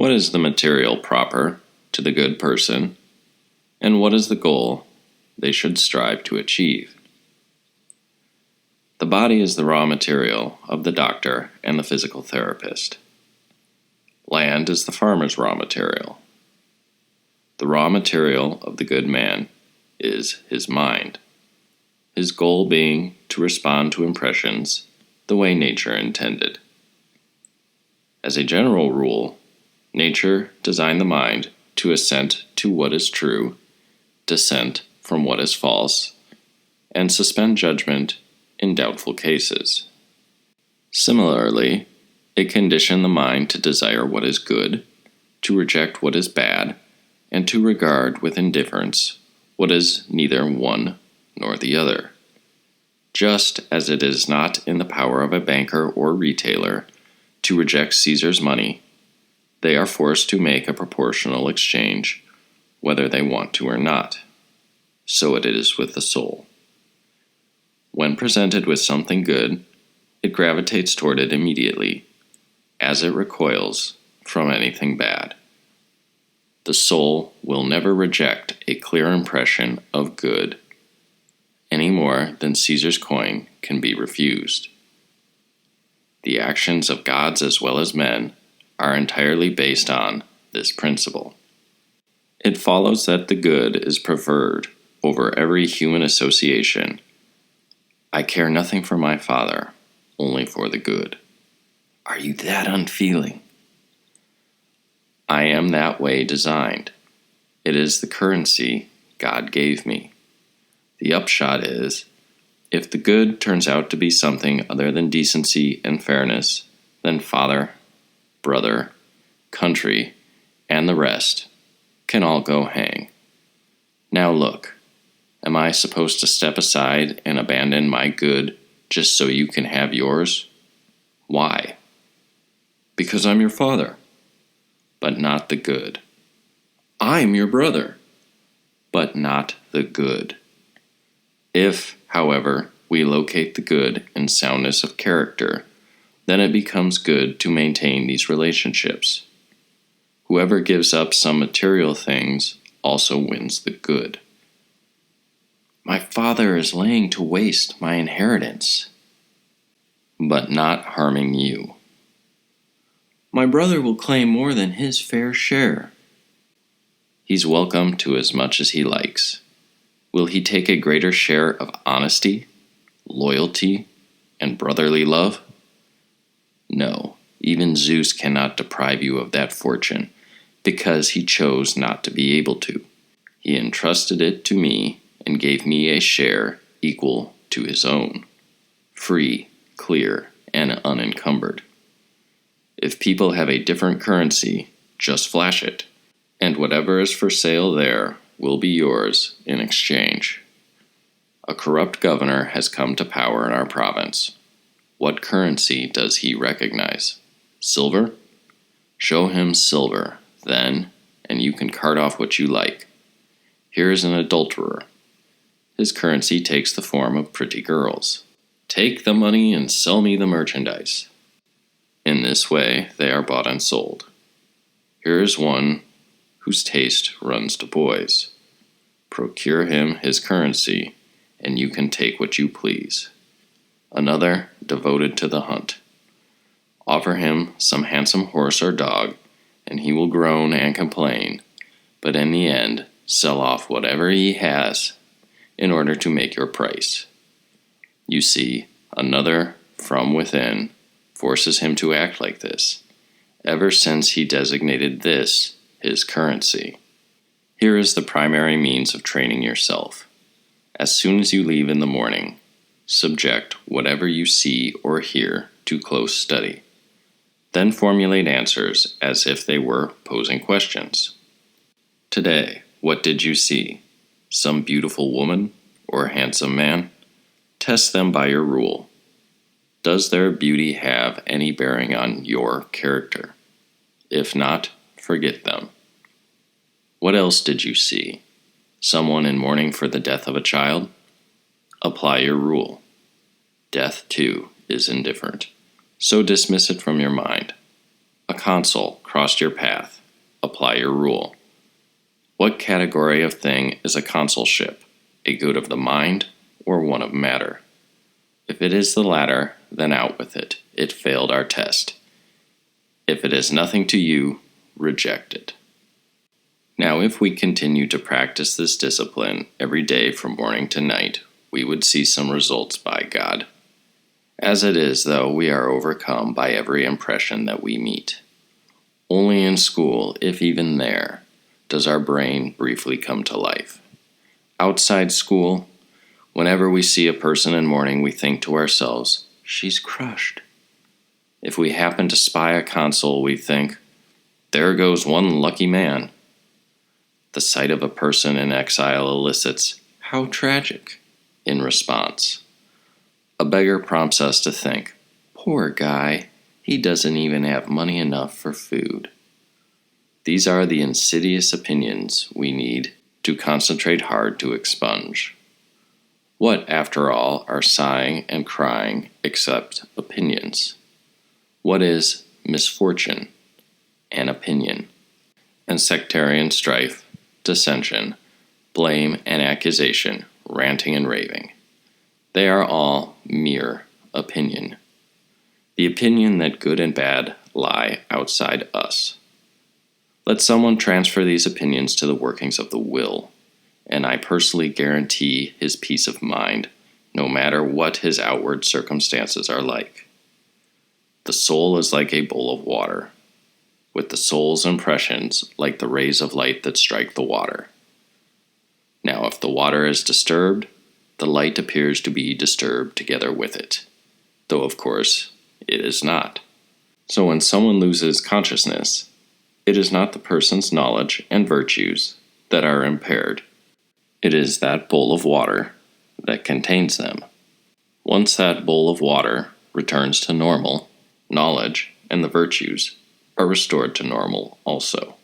What is the material proper to the good person, and what is the goal they should strive to achieve? The body is the raw material of the doctor and the physical therapist. Land is the farmer's raw material. The raw material of the good man is his mind, his goal being to respond to impressions the way nature intended. As a general rule, nature designed the mind to assent to what is true, dissent from what is false, and suspend judgment in doubtful cases. Similarly, it conditioned the mind to desire what is good, to reject what is bad, and to regard with indifference what is neither one nor the other. Just as it is not in the power of a banker or retailer to reject Caesar's money, they are forced to make a proportional exchange, whether they want to or not. So it is with the soul. When presented with something good, it gravitates toward it immediately, as it recoils from anything bad. The soul will never reject a clear impression of good, any more than Caesar's coin can be refused. The actions of gods as well as men are entirely based on this principle. It follows that the good is preferred over every human association. I care nothing for my father, only for the good. Are you that unfeeling? I am that way designed. It is the currency God gave me. The upshot is, if the good turns out to be something other than decency and fairness, then father, brother, country, and the rest can all go hang. Now look, am I supposed to step aside and abandon my good just so you can have yours? Why? Because I'm your father, but not the good. I'm your brother, but not the good. If, however, we locate the good in soundness of character, then it becomes good to maintain these relationships. Whoever gives up some material things also wins the good. My father is laying to waste my inheritance, but not harming you. My brother will claim more than his fair share. He's welcome to as much as he likes. Will he take a greater share of honesty, loyalty, and brotherly love? No, even Zeus cannot deprive you of that fortune, because he chose not to be able to. He entrusted it to me and gave me a share equal to his own, free, clear, and unencumbered. If people have a different currency, just flash it, and whatever is for sale there will be yours in exchange. A corrupt governor has come to power in our province. What currency does he recognize? Silver? Show him silver, then, and you can cart off what you like. Here is an adulterer. His currency takes the form of pretty girls. Take the money and sell me the merchandise. In this way, they are bought and sold. Here is one whose taste runs to boys. Procure him his currency, and you can take what you please. Another devoted to the hunt. Offer him some handsome horse or dog, and he will groan and complain, but in the end sell off whatever he has in order to make your price. You see, another from within forces him to act like this, ever since he designated this his currency. Here is the primary means of training yourself. As soon as you leave in the morning, subject whatever you see or hear to close study. Then formulate answers as if they were posing questions. Today, what did you see? Some beautiful woman or handsome man? Test them by your rule. Does their beauty have any bearing on your character? If not, forget them. What else did you see? Someone in mourning for the death of a child? Apply your rule. Death, too, is indifferent, so dismiss it from your mind. A consul crossed your path. Apply your rule. What category of thing is a consulship? A good of the mind or one of matter? If it is the latter, then out with it. It failed our test. If it is nothing to you, reject it. Now, if we continue to practice this discipline every day from morning to night, we would see some results by God. As it is, though, we are overcome by every impression that we meet. Only in school, if even there, does our brain briefly come to life. Outside school, whenever we see a person in mourning, we think to ourselves, "She's crushed." If we happen to spy a consul, we think, "There goes one lucky man." The sight of a person in exile elicits, "How tragic," in response. A beggar prompts us to think, "Poor guy, he doesn't even have money enough for food." These are the insidious opinions we need to concentrate hard to expunge. What, after all, are sighing and crying except opinions? What is misfortune? An opinion. And sectarian strife, dissension, blame and accusation, ranting and raving. They are all mere opinion. The opinion that good and bad lie outside us. Let someone transfer these opinions to the workings of the will, and I personally guarantee his peace of mind, no matter what his outward circumstances are like. The soul is like a bowl of water, with the soul's impressions like the rays of light that strike the water. Now, if the water is disturbed, the light appears to be disturbed together with it, though of course it is not. So when someone loses consciousness, it is not the person's knowledge and virtues that are impaired. It is that bowl of water that contains them. Once that bowl of water returns to normal, knowledge and the virtues are restored to normal also.